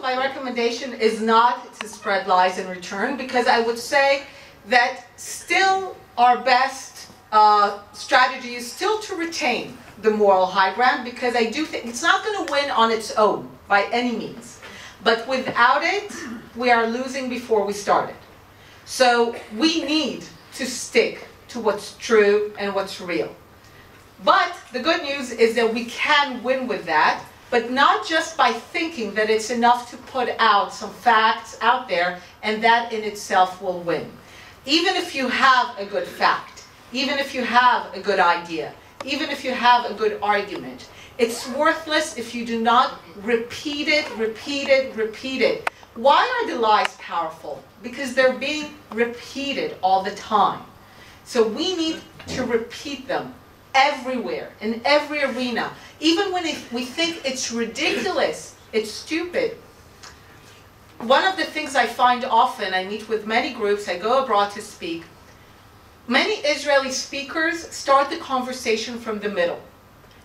my recommendation is not to spread lies in return, because I would say that still our best strategy is still to retain the moral high ground, because I do think it's not going to win on its own by any means. But without it, we are losing before we started. So we need to stick to what's true and what's real. But the good news is that we can win with that, but not just by thinking that it's enough to put out some facts out there and that in itself will win. Even if you have a good fact, even if you have a good idea, even if you have a good argument, it's worthless if you do not repeat it, repeat it, repeat it. Why are the lies powerful? Because they're being repeated all the time. So we need to repeat them everywhere, in every arena. Even when we think it's ridiculous, it's stupid. One of the things I find often, I meet with many groups, I go abroad to speak, many Israeli speakers start the conversation from the middle.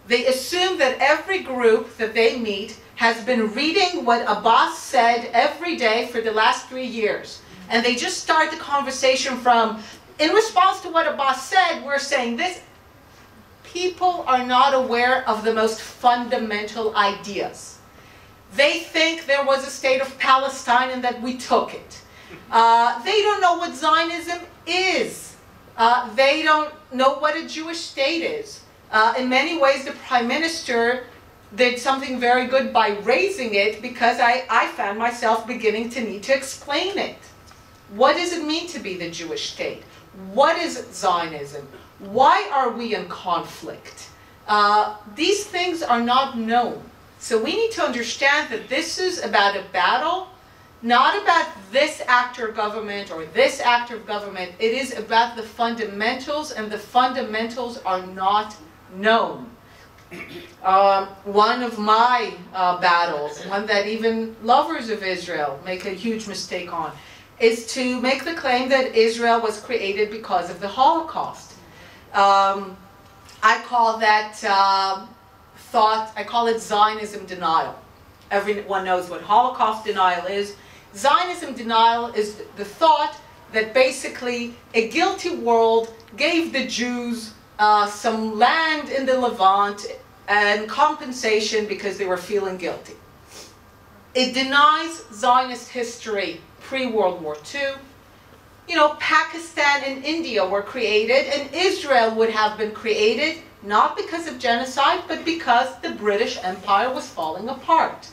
They assume that every group that they meet has been reading what Abbas said every day for the last 3 years. And they just start the conversation from, in response to what Abbas said, we're saying this. People are not aware of the most fundamental ideas. They think there was a state of Palestine and that we took it. They don't know what Zionism is. They don't know what a Jewish state is. In many ways, the Prime Minister did something very good by raising it, because I found myself beginning to need to explain it. What does it mean to be the Jewish state? What is Zionism? Why are we in conflict? These things are not known. So we need to understand that this is about a battle, not about this actor of government or this actor of government. It is about the fundamentals, and the fundamentals are not known. One of my battles, one that even lovers of Israel make a huge mistake on, is to make the claim that Israel was created because of the Holocaust. I call that thought, I call it Zionism denial. Everyone knows what Holocaust denial is. Zionism denial is the thought that basically a guilty world gave the Jews some land in the Levant and compensation because they were feeling guilty. It denies Zionist history pre-World War II. You know, Pakistan and India were created, and Israel would have been created not because of genocide, but because the British Empire was falling apart.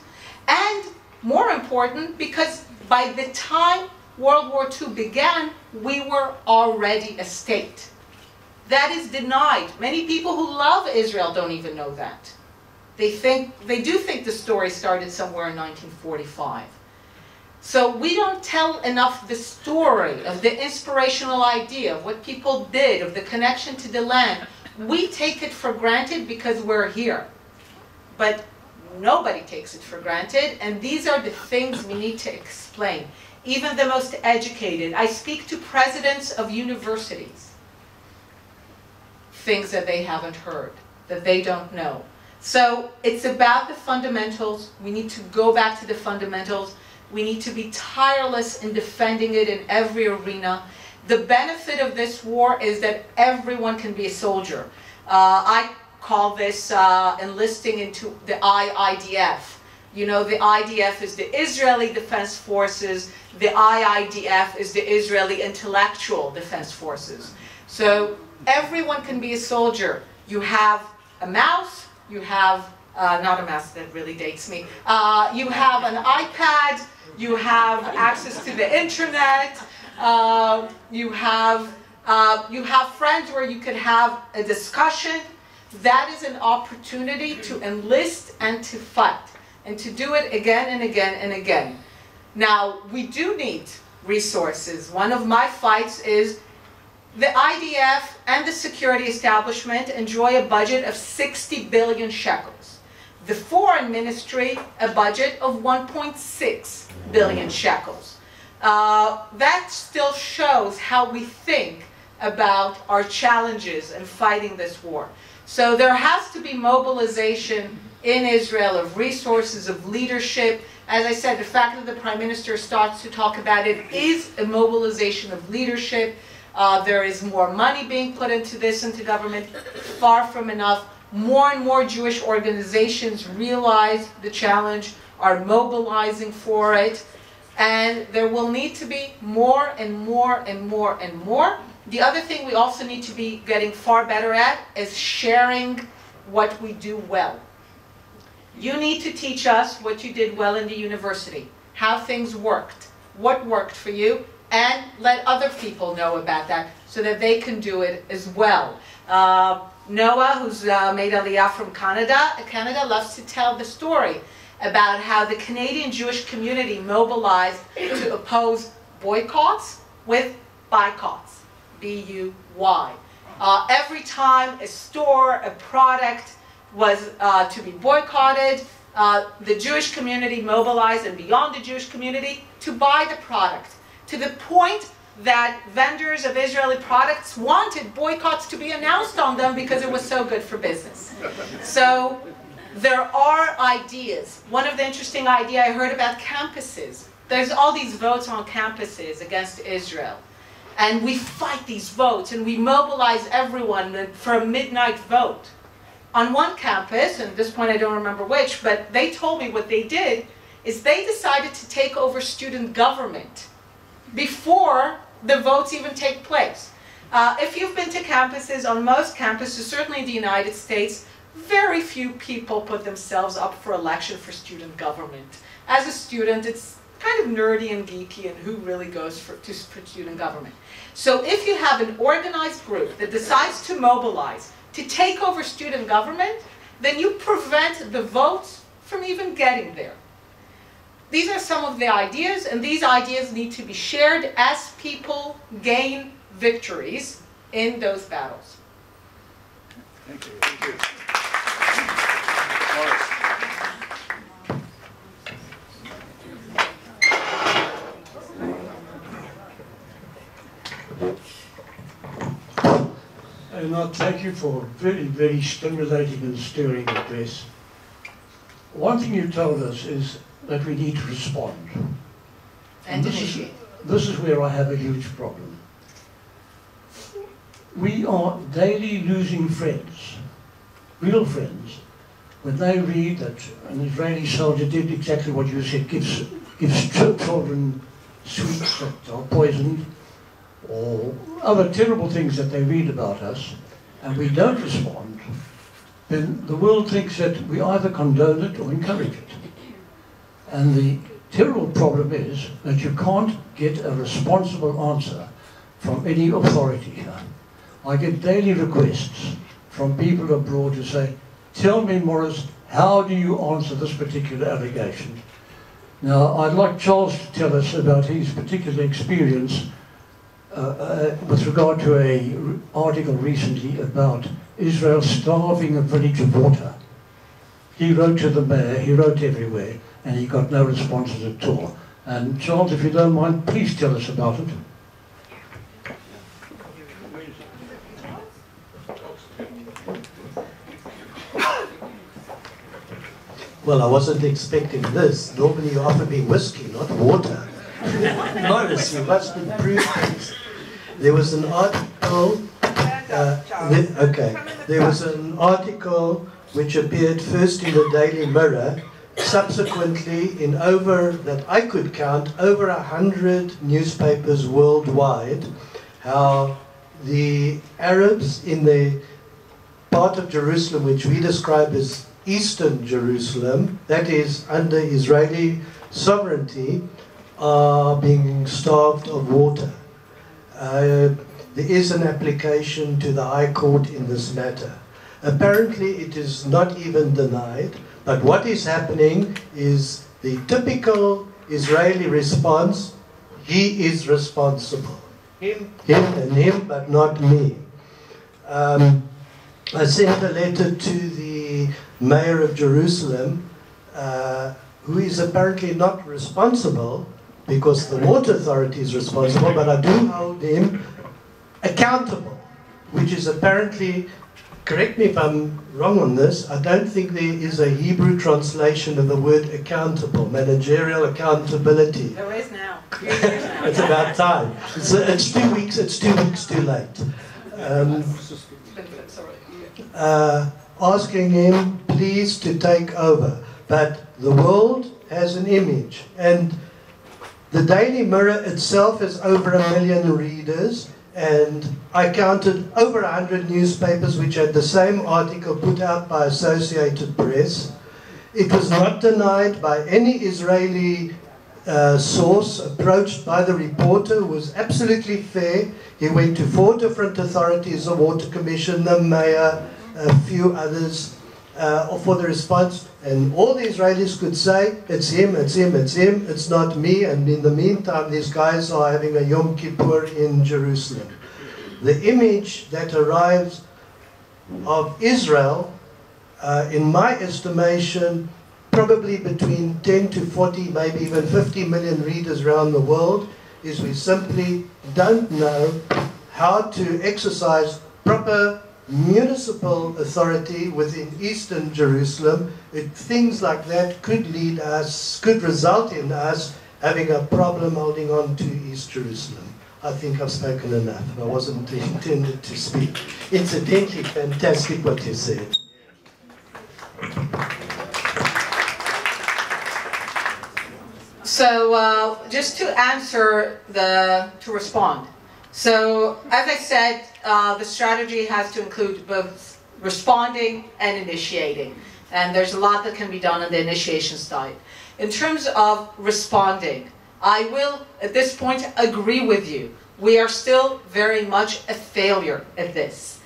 And more important, because by the time World War II began, we were already a state. That is denied. Many people who love Israel don't even know that. They do think the story started somewhere in 1945. So we don't tell enough the story of the inspirational idea of what people did, of the connection to the land. We take it for granted because we're here. But nobody takes it for granted, and these are the things we need to explain. Even the most educated. I speak to presidents of universities. Things that they haven't heard, that they don't know. So it's about the fundamentals. We need to go back to the fundamentals. We need to be tireless in defending it in every arena. The benefit of this war is that everyone can be a soldier. I call this enlisting into the IDF. You know, the IDF is the Israeli Defense Forces. The IDF is the Israeli Intellectual Defense Forces. So everyone can be a soldier. You have a mouse. You have, not a mouse, that really dates me. You have an iPad. You have access to the internet. You have friends where you could have a discussion. That is an opportunity to enlist and to fight, and to do it again and again and again. Now, we do need resources. One of my fights is the IDF and the security establishment enjoy a budget of 60 billion shekels. The foreign ministry, a budget of 1.6 billion shekels. That still shows how we think about our challenges in fighting this war. So there has to be mobilization in Israel of resources, of leadership. As I said, the fact that the Prime Minister starts to talk about it is a mobilization of leadership. There is more money being put into this, into government, far from enough. More and more Jewish organizations realize the challenge, are mobilizing for it, and there will need to be more and more and more and more. The other thing we also need to be getting far better at is sharing what we do well. You need to teach us what you did well in the university, how things worked, what worked for you, and let other people know about that so that they can do it as well. Noah, who's made Aliyah from Canada, loves to tell the story about how the Canadian Jewish community mobilized to oppose boycotts with boycotts, B-U-Y. Every time a store, a product was to be boycotted, the Jewish community mobilized, and beyond the Jewish community, to buy the product, to the point that vendors of Israeli products wanted boycotts to be announced on them because it was so good for business. So there are ideas. One of the interesting ideas I heard about campuses. There's all these votes on campuses against Israel. And we fight these votes and we mobilize everyone for a midnight vote. On one campus, and at this point I don't remember which, but they told me what they did is they decided to take over student government before the votes even take place. If you've been to campuses, on most campuses, certainly in the United States, very few people put themselves up for election for student government. As a student, it's kind of nerdy and geeky, and who really goes for student government? So if you have an organized group that decides to mobilize to take over student government, then you prevent the votes from even getting there. These are some of the ideas, and these ideas need to be shared as people gain victories in those battles. Thank you. Thank you. And I thank you for a very, very stimulating and stirring address. One thing you told us is that we need to respond. And this is where I have a huge problem. We are daily losing friends, real friends, when they read that an Israeli soldier did exactly what you said, gives children sweets that are poisoned, or other terrible things that they read about us, and we don't respond, then the world thinks that we either condone it or encourage it. And the terrible problem is that you can't get a responsible answer from any authority here. I get daily requests from people abroad who say, tell me, Morris, how do you answer this particular allegation? Now, I'd like Charles to tell us about his particular experience with regard to an article recently about Israel starving a village of water. He wrote to the mayor, he wrote everywhere, and he got no responses at all. And Charles, if you don't mind, please tell us about it. Well, I wasn't expecting this. Normally you offer me whiskey, not water. Morris, you must improve things. There was an article, there was an article which appeared first in the Daily Mirror, subsequently in that I could count, over 100 newspapers worldwide, how the Arabs in the part of Jerusalem which we describe as Eastern Jerusalem, that is under Israeli sovereignty, are being starved of water. There is an application to the High Court in this matter. Apparently it is not even denied, but what is happening is the typical Israeli response, he is responsible. Him and him, but not me. I sent a letter to the mayor of Jerusalem, who is apparently not responsible, because the water authority is responsible, but I do hold him accountable, which is apparently correct me if I'm wrong on this, I don't think there is a Hebrew translation of the word accountable, managerial accountability. There is now. Now. It's about time. It's 2 weeks, it's 2 weeks too late. Asking him, please, to take over. But the world has an image, and the Daily Mirror itself has over 1 million readers, and I counted over 100 newspapers which had the same article put out by Associated Press. It was not denied by any Israeli source approached by the reporter, who was absolutely fair. He went to 4 different authorities, the Water Commission, the mayor, a few others, for the response. And all the Israelis could say, it's him, it's him, it's him, it's not me. And in the meantime, these guys are having a Yom Kippur in Jerusalem. The image that arrives of Israel, in my estimation, probably between 10 to 40, maybe even 50 million readers around the world, is we simply don't know how to exercise proper municipal authority within Eastern Jerusalem. Things like that could lead us, could result in us having a problem holding on to East Jerusalem. I think I've spoken enough. I wasn't intended to speak. Incidentally, fantastic what you said. So just to answer to respond. So as I said, the strategy has to include both responding and initiating. And there's a lot that can be done on the initiation side. In terms of responding, I will, at this point, agree with you. We are still very much a failure at this.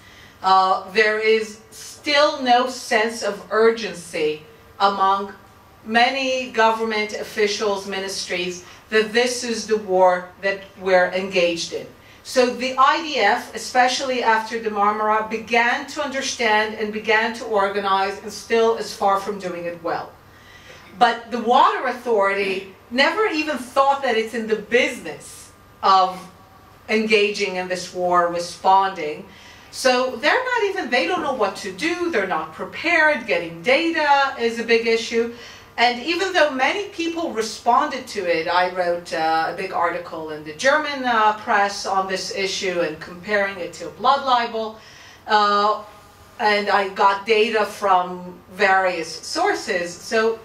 There is still no sense of urgency among many government officials, ministries, that this is the war that we're engaged in. So the IDF, especially after the Marmara, began to understand and began to organize, and still is far from doing it well. But the Water Authority never even thought that it's in the business of engaging in this war, responding. So they're not even, they don't know what to do, they're not prepared, getting data is a big issue. And even though many people responded to it, I wrote a big article in the German press on this issue and comparing it to a blood libel. And I got data from various sources. So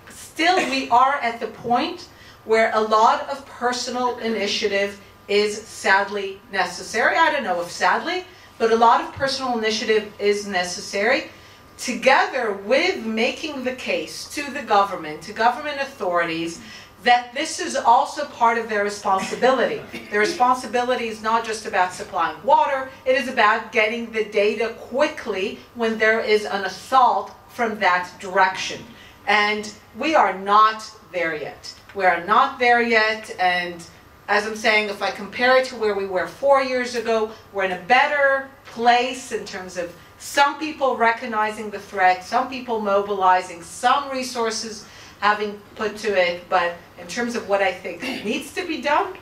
still we are at the point where a lot of personal initiative is sadly necessary. I don't know if sadly, but a lot of personal initiative is necessary, together with making the case to the government, to government authorities, that this is also part of their responsibility. Their responsibility is not just about supplying water, it is about getting the data quickly when there is an assault from that direction. And we are not there yet. We are not there yet, and as I'm saying, if I compare it to where we were 4 years ago, we're in a better place in terms of some people recognizing the threat, some people mobilizing, some resources having put to it, but in terms of what I think needs to be done,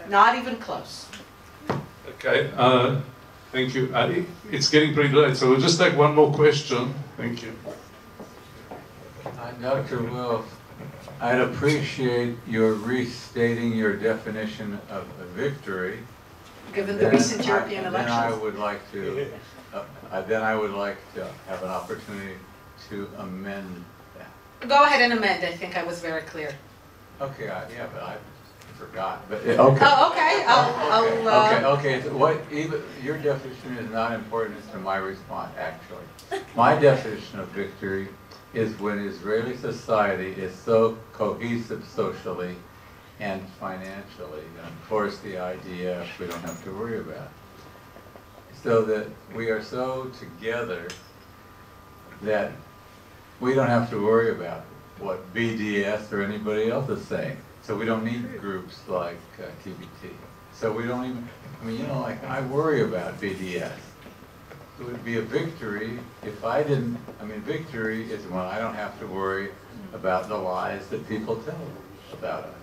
not even close. Okay, thank you. It's getting pretty late, so we'll just take one more question. Thank you. Dr. Wilf, I'd appreciate your restating your definition of a victory. Given the recent European elections. Then I would like to have an opportunity to amend that. Go ahead and amend. I think I was very clear. Okay, yeah, but I forgot. But okay. Oh, okay. Okay. So your definition is not important to my response. Actually, my definition of victory is when Israeli society is so cohesive socially and financially, and of course the idea we don't have to worry about. So that we are so together that we don't have to worry about what BDS or anybody else is saying. So we don't need groups like TBT. So we don't even, like I worry about BDS. It would be a victory if I didn't, victory is when I don't have to worry about the lies that people tell about us.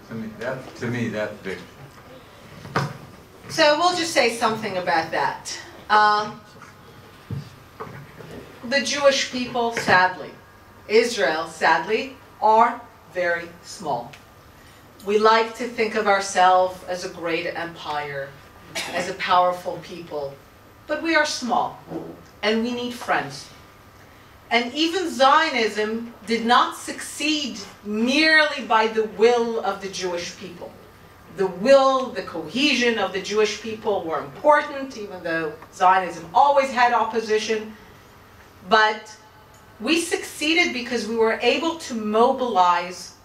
To me, that's victory. So we'll just say something about that. the Jewish people, sadly, Israel, sadly, are very small. We like to think of ourselves as a great empire, as a powerful people, but we are small, and we need friends. And even Zionism did not succeed merely by the will of the Jewish people. The will, the cohesion of the Jewish people were important, even though Zionism always had opposition. But we succeeded because we were able to mobilize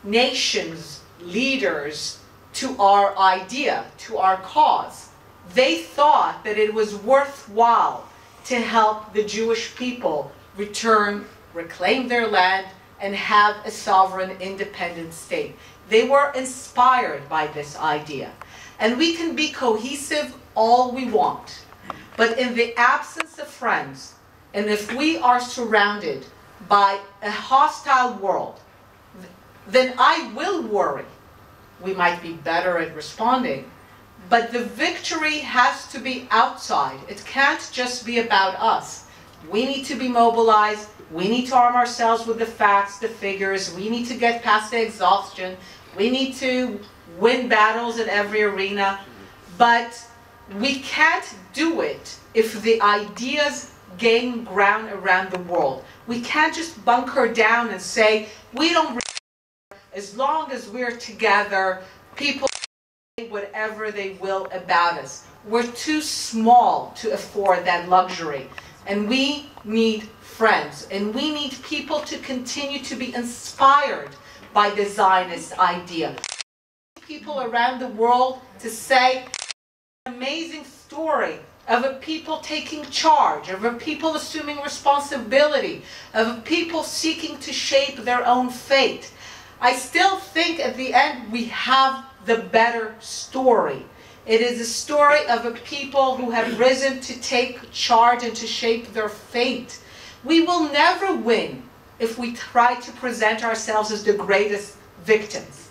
nations, leaders, to our idea, to our cause. They thought that it was worthwhile to help the Jewish people return, reclaim their land, and have a sovereign, independent state. They were inspired by this idea. And we can be cohesive all we want. But in the absence of friends, and if we are surrounded by a hostile world, then I will worry. We might be better at responding, but the victory has to be outside. It can't just be about us. We need to be mobilized. We need to arm ourselves with the facts, the figures. We need to get past the exhaustion. We need to win battles in every arena. But we can't do it if the ideas gain ground around the world. We can't just bunker down and say, we don't really care. As long as we're together, people say whatever they will about us. We're too small to afford that luxury. And we need friends. And we need people to continue to be inspired by the Zionist idea. People around the world to say an amazing story of a people taking charge, of a people assuming responsibility, of a people seeking to shape their own fate. I still think at the end we have the better story. It is a story of a people who have risen to take charge and to shape their fate. We will never win if we try to present ourselves as the greatest victims.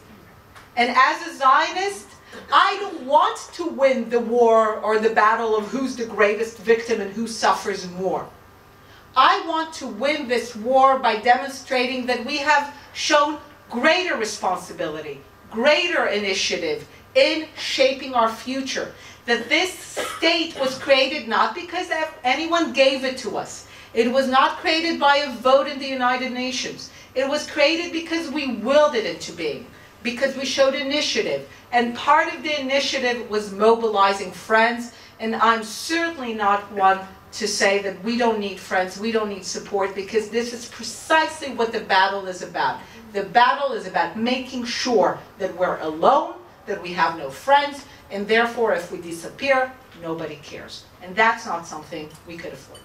And as a Zionist, I don't want to win the war or the battle of who's the greatest victim and who suffers more. I want to win this war by demonstrating that we have shown greater responsibility, greater initiative in shaping our future. That this state was created not because anyone gave it to us. It was not created by a vote in the United Nations. It was created because we willed it into being, because we showed initiative. And part of the initiative was mobilizing friends. And I'm certainly not one to say that we don't need friends, we don't need support, because this is precisely what the battle is about. The battle is about making sure that we're alone, that we have no friends, and therefore if we disappear, nobody cares. And that's not something we could afford.